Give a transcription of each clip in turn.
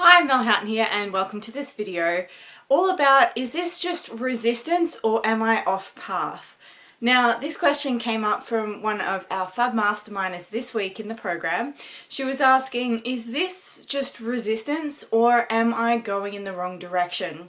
Hi, Mel Houghton here and welcome to this video all about, is this just resistance or am I off path? Now, this question came up from one of our Fab Masterminders this week in the program. She was asking, is this just resistance or am I going in the wrong direction?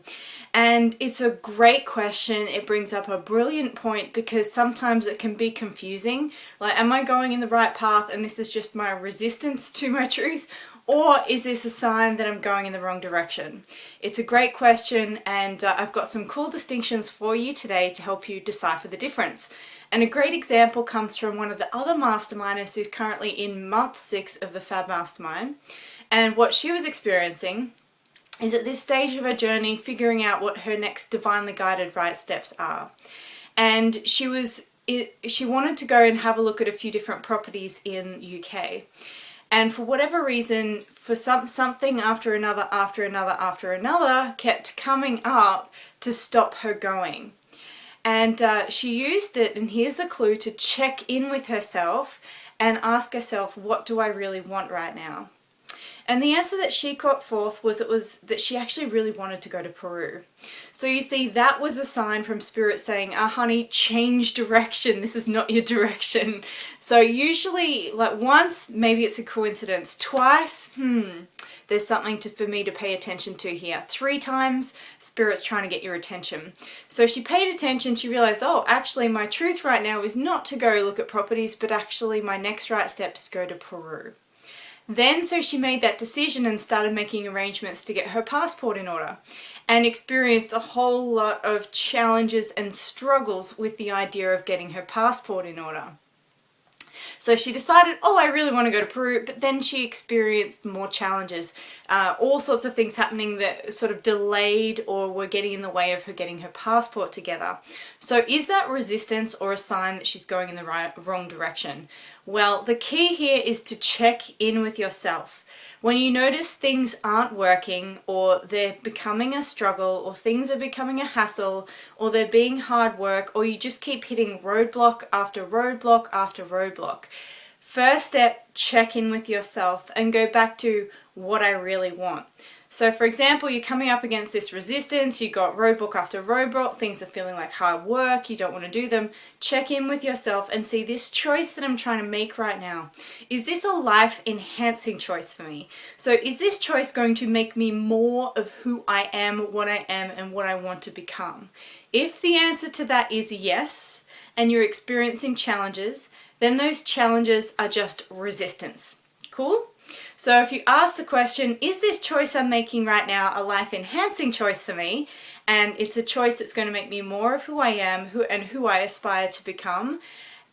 And it's a great question. It brings up a brilliant point because sometimes it can be confusing. Like, am I going in the right path and this is just my resistance to my truth? Or is this a sign that I'm going in the wrong direction? It's a great question, and I've got some cool distinctions for you today to help you decipher the difference. And a great example comes from one of the other masterminders who's currently in month 6 of the Fab Mastermind. And what she was experiencing is at this stage of her journey figuring out what her next divinely guided right steps are. And she wanted to go and have a look at a few different properties in UK. And for whatever reason, for something after another kept coming up to stop her going. And she used it, and here's the clue, to check in with herself and ask herself, what do I really want right now? And the answer that she got forth was that she actually really wanted to go to Peru. So you see, that was a sign from Spirit saying, honey, change direction. This is not your direction. So usually, like once, maybe it's a coincidence. Twice, there's something for me to pay attention to here. 3 times, Spirit's trying to get your attention. So she paid attention, she realized, oh, actually my truth right now is not to go look at properties, but actually my next right step is to go to Peru. Then, so she made that decision and started making arrangements to get her passport in order and experienced a whole lot of challenges and struggles with the idea of getting her passport in order. So she decided, oh, I really want to go to Peru, but then she experienced more challenges, all sorts of things happening that sort of delayed or were getting in the way of her getting her passport together. So is that resistance or a sign that she's going in the wrong direction? Well, the key here is to check in with yourself. When you notice things aren't working, or they're becoming a struggle, or things are becoming a hassle, or they're being hard work, or you just keep hitting roadblock after roadblock after roadblock, first step, check in with yourself and go back to what I really want. So for example, you're coming up against this resistance, you got roadblock after roadblock, things are feeling like hard work, you don't want to do them. Check in with yourself and see, this choice that I'm trying to make right now, is this a life enhancing choice for me? So is this choice going to make me more of who I am, and what I want to become? If the answer to that is yes, and you're experiencing challenges, then those challenges are just resistance. Cool? So if you ask the question, is this choice I'm making right now a life-enhancing choice for me? And it's a choice that's going to make me more of who I am and who I aspire to become.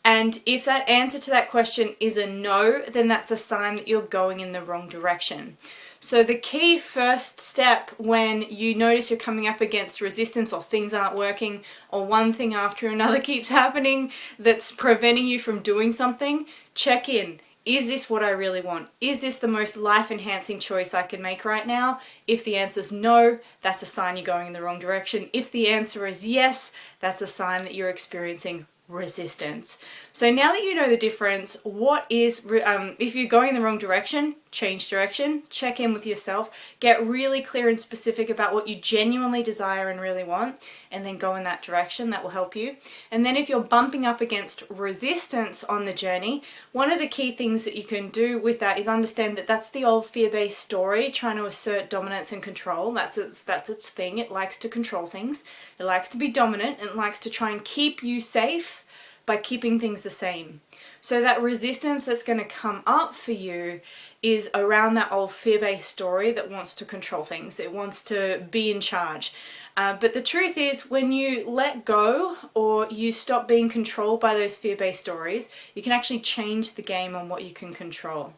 And if that answer to that question is a no, then that's a sign that you're going in the wrong direction. So the key first step when you notice you're coming up against resistance, or things aren't working, or one thing after another keeps happening that's preventing you from doing something, check in. Is this what I really want? Is this the most life-enhancing choice I can make right now? If the answer is no, that's a sign you're going in the wrong direction. If the answer is yes, that's a sign that you're experiencing resistance. So now that you know the difference, if you're going in the wrong direction, change direction, check in with yourself, get really clear and specific about what you genuinely desire and really want, and then go in that direction. That will help you. And then if you're bumping up against resistance on the journey, one of the key things that you can do with that is understand that that's the old fear-based story trying to assert dominance and control. That's its thing. It likes to control things. It likes to be dominant, and it likes to try and keep you safe by keeping things the same. So that resistance that's going to come up for you is around that old fear-based story that wants to control things. It wants to be in charge. But the truth is, when you let go or you stop being controlled by those fear-based stories, you can actually change the game on what you can control.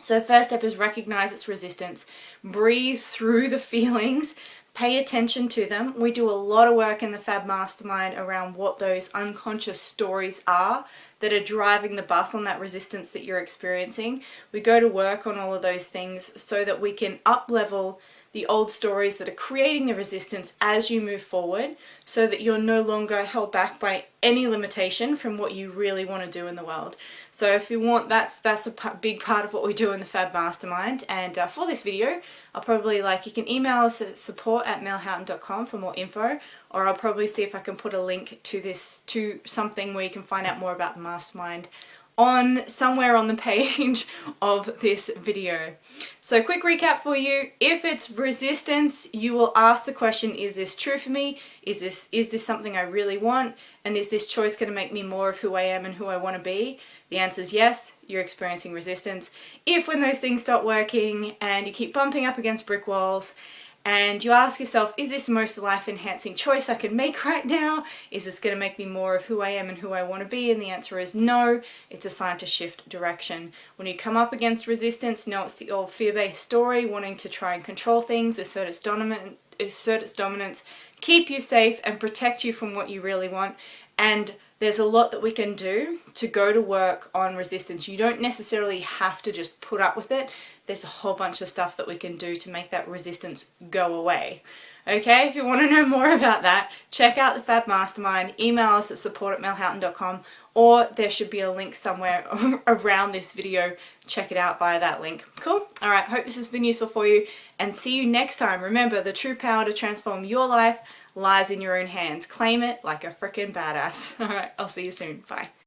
So first step is recognize its resistance, breathe through the feelings, pay attention to them. We do a lot of work in the Fab Mastermind around what those unconscious stories are that are driving the bus on that resistance that you're experiencing. We go to work on all of those things so that we can up-level the old stories that are creating the resistance as you move forward, so that you're no longer held back by any limitation from what you really want to do in the world. So if you want, that's a big part of what we do in the Fab Mastermind. And for this video, I'll probably, you can email us at support@melhoughton.com for more info, or I'll probably see if I can put a link to something where you can find out more about the mastermind somewhere on the page of this video. So quick recap for you. If it's resistance, you will ask the question, is this true for me? Is this something I really want? And is this choice going to make me more of who I am and who I want to be? The answer is yes, you're experiencing resistance. If when those things stop working and you keep bumping up against brick walls, and you ask yourself, is this the most life-enhancing choice I can make right now? Is this going to make me more of who I am and who I want to be? And the answer is no. It's a sign to shift direction. When you come up against resistance, know it's the old fear-based story, wanting to try and control things, assert its dominance, keep you safe and protect you from what you really want. And there's a lot that we can do to go to work on resistance. You don't necessarily have to just put up with it. There's a whole bunch of stuff that we can do to make that resistance go away. Okay, if you want to know more about that, check out the Fab Mastermind, email us at support@melhoughton.com, or there should be a link somewhere around this video. Check it out via that link. Cool? Alright, hope this has been useful for you, and see you next time. Remember, the true power to transform your life lies in your own hands. Claim it like a freaking badass. Alright, I'll see you soon. Bye.